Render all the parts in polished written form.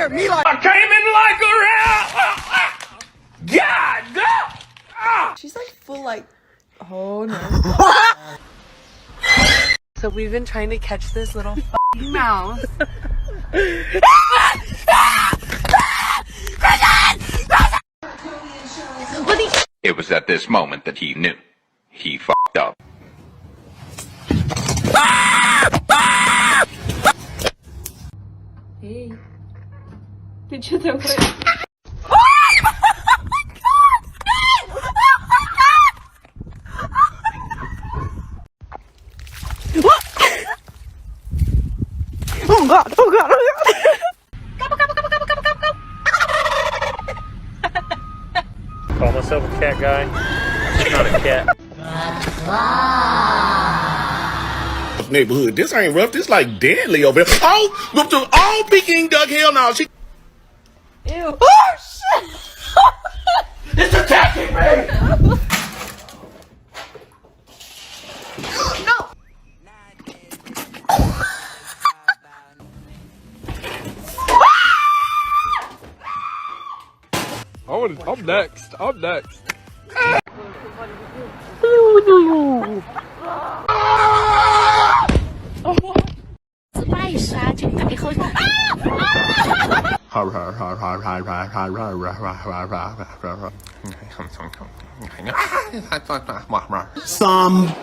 at me like I came in like a rat. God. She's like full like, oh no. So we've been trying to catch this little mouse. It was at this moment that he knew. He fucked up. Hey. Did you throw it? Oh god, oh god, oh god. Call myself a cat guy. I'm not a cat. neighborhood. This ain't rough. This like deadly over here. Oh, Peking duck. Hell no. She. Ew. Oh shit! It's attacking me. No. I'm next. I'm next. Somebody.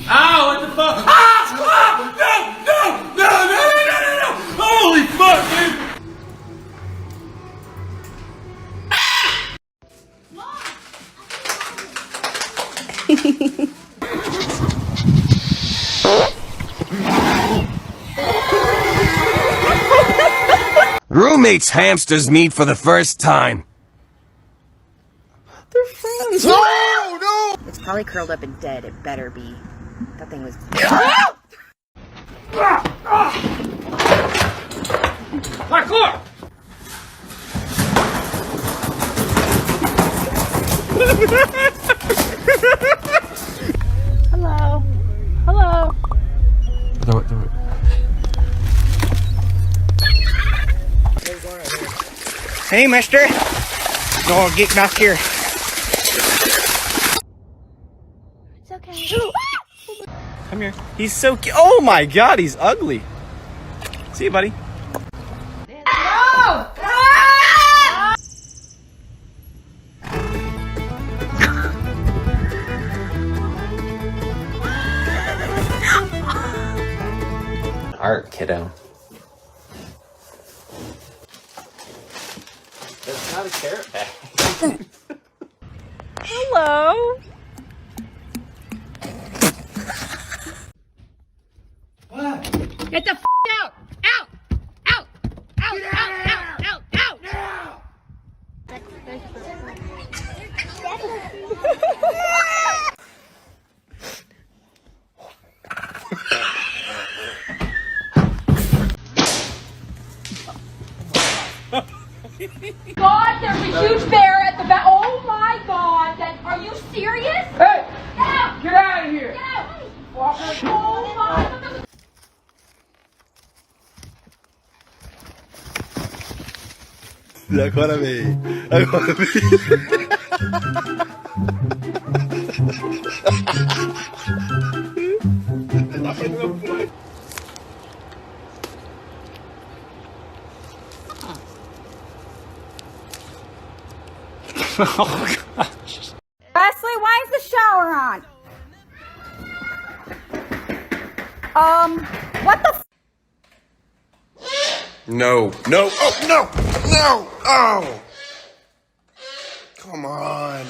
Ow! What the fuck? No! Holy fuck, dude! Roommates hamsters meet for the first time. They're friends. No, no. It's probably curled up and dead. It better be. That thing was. Parkour! Hello. Hello. Do it. Hey, mister. No, get back here. It's okay. Come here. He's so cute. Oh my god, he's ugly. See you, buddy. Art, kiddo. That's not a carrot bag. Hello. Get the out! Out! Out! Out! Out! Out! Out! God, there's a huge bear at the back. Oh my God! Are you serious? Hey! Get out! Get out of here! Get out! Oh my! Agora vem. Agora vem. Oh gosh. Wesley, why is the shower on? What the? No. Oh, no. Oh. Come on.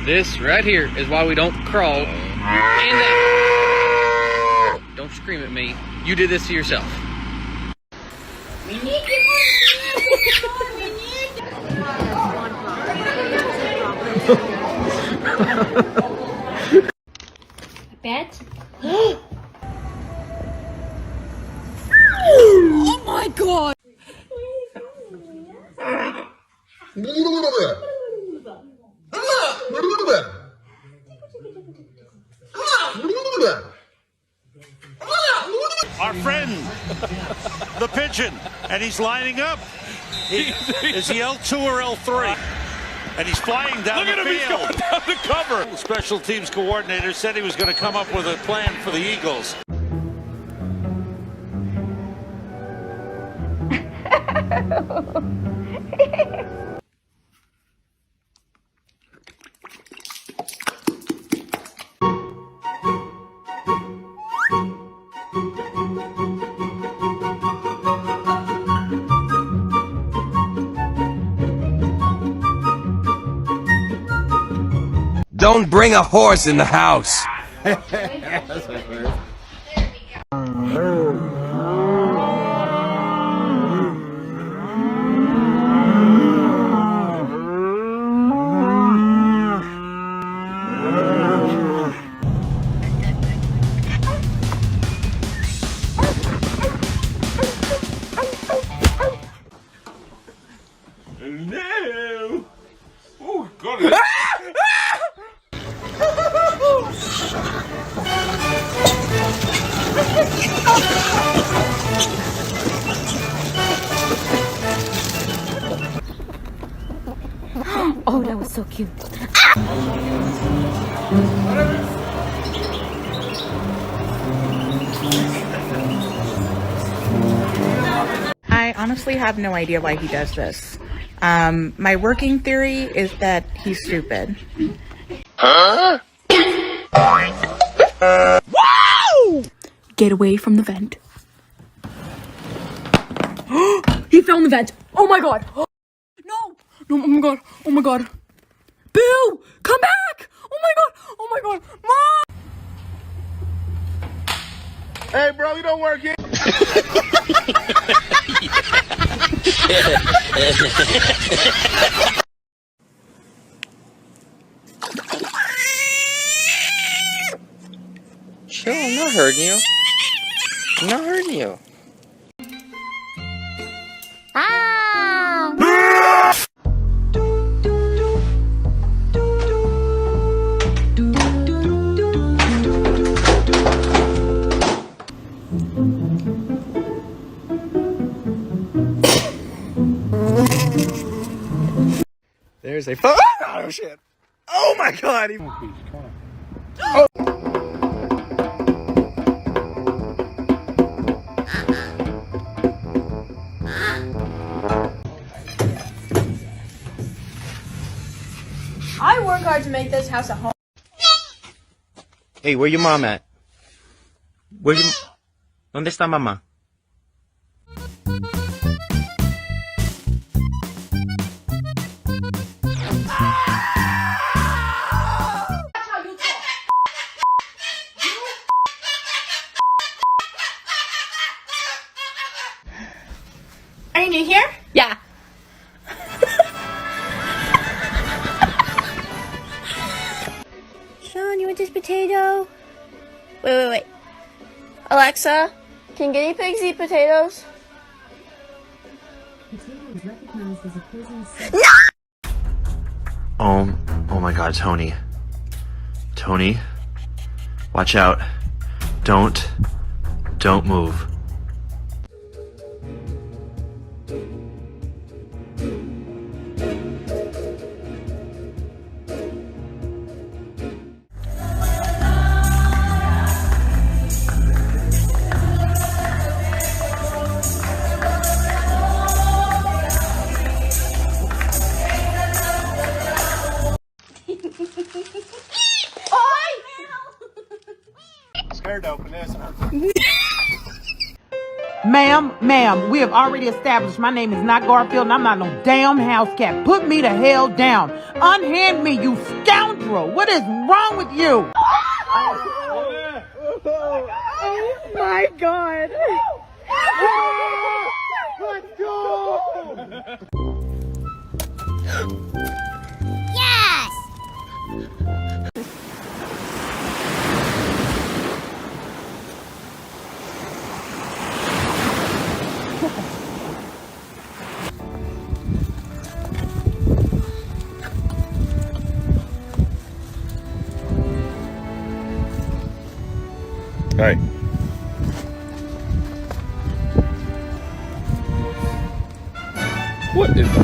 This right here is why we don't crawl And that. Don't scream at me. You did this to yourself. Bet? Oh my god! Our friend, the pigeon, and he's lining up. Is he L2 or L3? And he's flying down the field. He's going down the cover. The special teams coordinator said he was going to come up with a plan for the Eagles. Don't bring a horse in the house. No! Oh, God. Oh, that was so cute. I honestly have no idea why he does this. My working theory is that he's stupid. Huh? Wow! Get away from the vent. He fell in the vent. Oh my god. No. No, oh my god. Oh my god. Bill, come back. Oh my god. Oh my god. Mom. Hey, bro, you don't work here. Chill, I'm not hurting you. I'm not hurting you. There's a oh shit! Oh my god! Oh. I work hard to make this house a home. Hey, where your mom at? Where you? ¿Dónde está mamá? Are you new here? Yeah. Sean, you want this potato? Wait. Alexa, can guinea pigs eat potatoes? No! Oh my god, Tony. Tony, watch out. Don't move. Scared to open this. Ma'am, we have already established my name is not Garfield and I'm not no damn house cat. Put me the hell down. Unhand me, you scoundrel. What is wrong with you? Oh my god. Let's go! Yes! Hey. What is the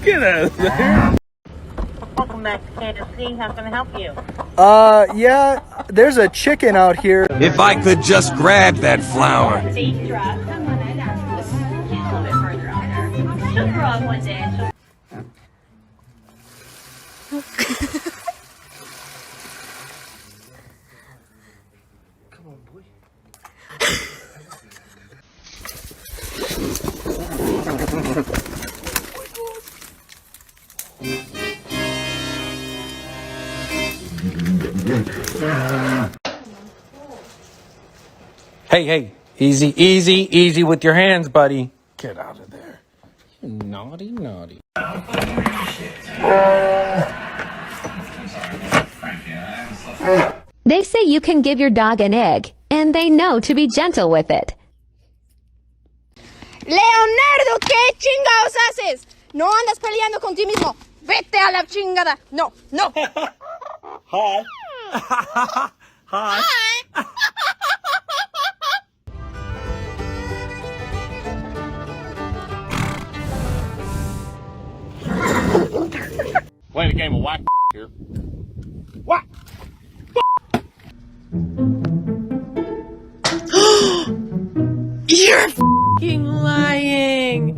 Get out of there. Welcome back to KFC. How can I help you? Yeah, there's a chicken out here. If I could just grab that flower. Safe drop. Come on, I'd ask this a little bit further out there. She'll grow up one day. Hey, easy with your hands, buddy. Get out of there. You naughty. They say you can give your dog an egg, and they know to be gentle with it. Leonardo, ¿qué chingados haces? No andas peleando con ti mismo. Vete a la chingada. No. Hi. Hi. Playing a game of whack here. What? You're f***ing lying.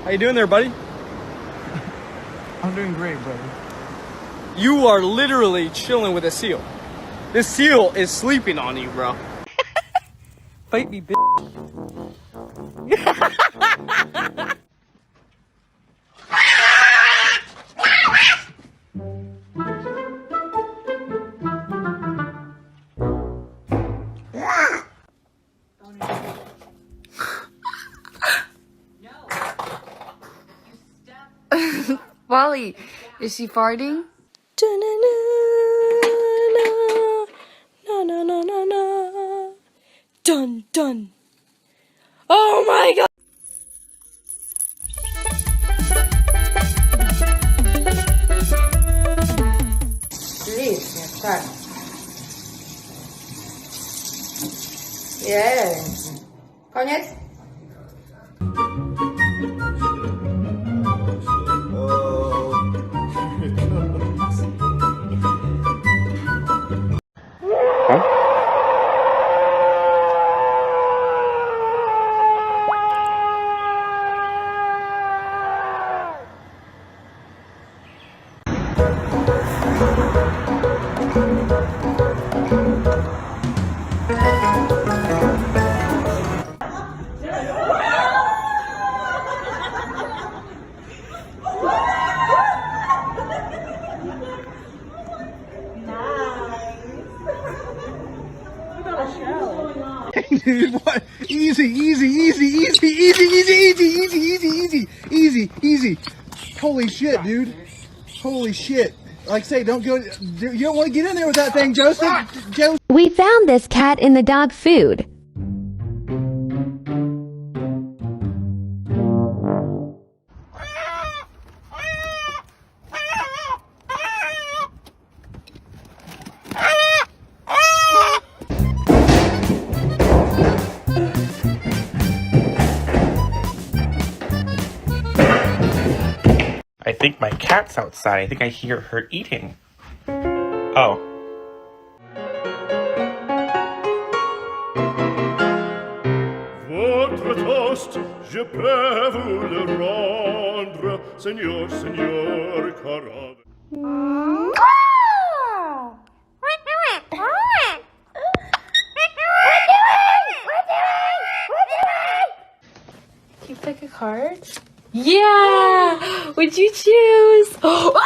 How you doing there, buddy? I'm doing great, brother. You are literally chilling with a seal. This seal is sleeping on you, bro. Fight me, bitch. Wally, is she farting? Dun dun. Oh my god. Please, start. Yes. Koniec? Dude, what? Easy. Holy shit, dude. Holy shit. Like I say, don't go. You don't want to get in there with that thing, Joseph. We found this cat in the dog food. I think my cat's outside. I think I hear her eating. Oh. Votre toast, je peux vous le rendre, Seigneur, Carave. You pick a card? Yeah! What'd you choose? Oh!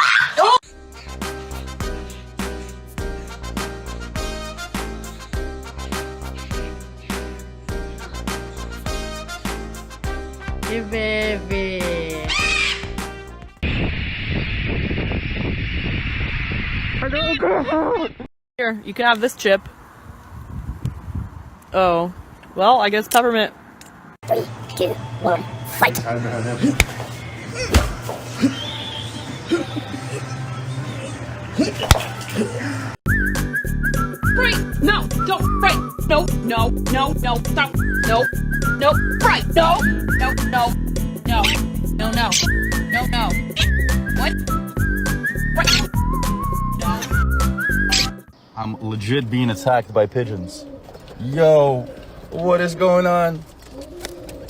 Hey, baby. Here, you can have this chip. Oh. Well, I guess peppermint. 3, 2, 1, fight! 3, no, don't, right, no, no, no, no, stop, no, no, right, no, no, no, no, no, no, no, no, what? Right. I'm legit being attacked by pigeons. Yo, what is going on?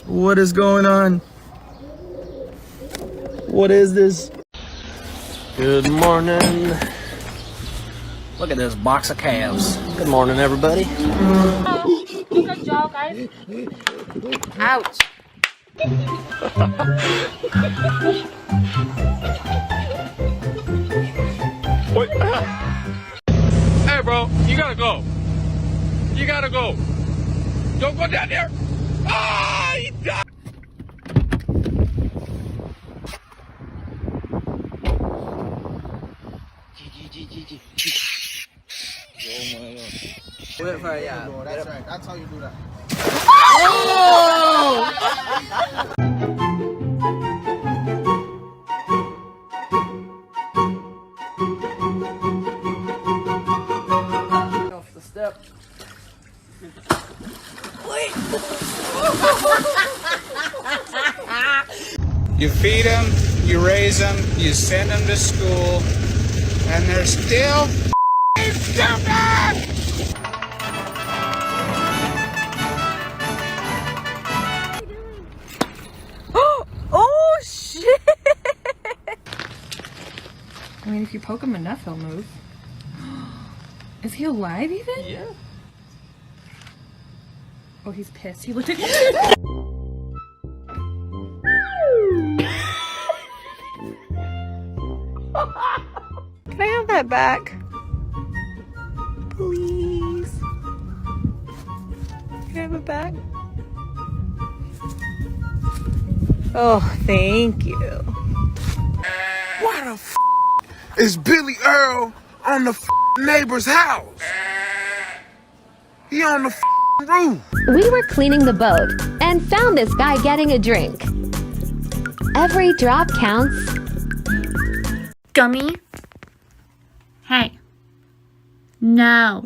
What is going on? What is this? Good morning. Look at this box of calves. Good morning, everybody. Good job, guys. Ouch. Wait. Hey, bro, you gotta go. You gotta go. Don't go down there. Ah, he died. Wait for it, yeah. That's right. That's how you do that. Off the step. You feed them, you raise them, you send them to school, and they're still stupid! Oh, shit! I mean, if you poke him enough, he'll move. Is he alive even? Yeah. Oh, he's pissed. He looked at Can I have that back? Please. Can I have it back? Oh, thank you. Why the f is Billy Earl on the neighbor's house? He on the roof. We were cleaning the boat and found this guy getting a drink. Every drop counts. Gummy? Hey. No.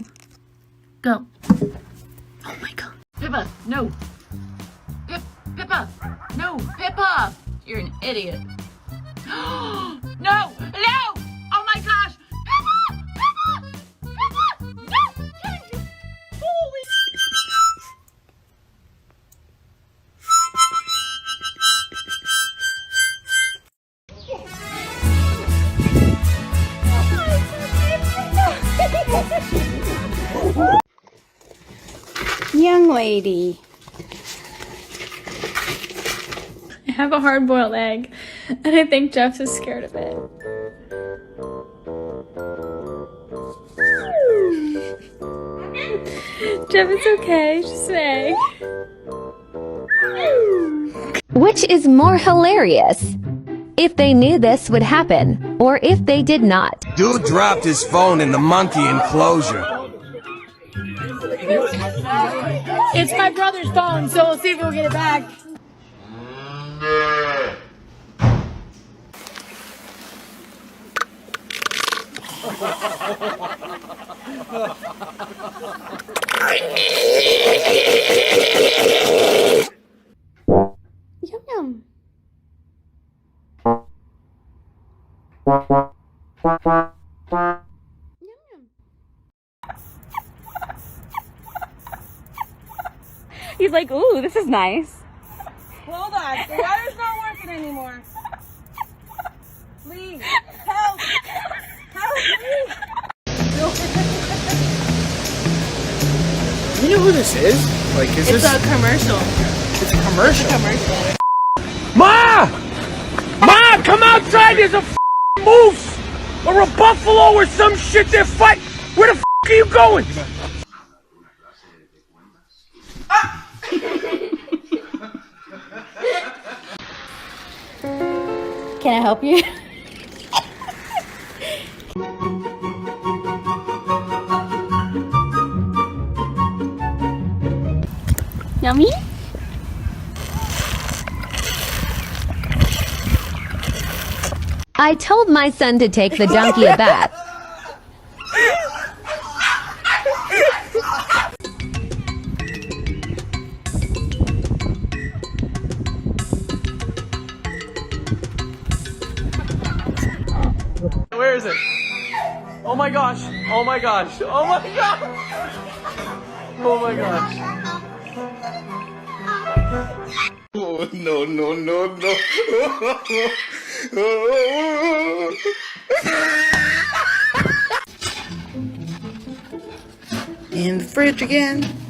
Go. Oh my god. Pippa, no. Pippa, no, Pippa. You're an idiot. No, no. Oh my gosh. Pippa, Pippa, Pippa, no. Holy. Young lady. I have a hard-boiled egg, and I think Jeff is scared of it. Jeff, it's okay. It's just an egg. Which is more hilarious? If they knew this would happen, or if they did not. Dude dropped his phone in the monkey enclosure. It's my brother's phone, so we'll see if we'll get it back. Yum. He's like, ooh, this is nice. Hold on, the water's not working anymore. Please, help. You know who this is? Like, is It's this? a commercial. It's a commercial. It's a commercial. Ma! Ma, come outside! There's a moose or a buffalo or some shit they're fighting. Where the are you going? Can I help you? Yummy? I told my son to take the donkey a bath. Where is it? Oh my gosh! Oh my gosh! Oh my gosh! Oh my gosh! Oh, no, no, no, no. In the fridge again.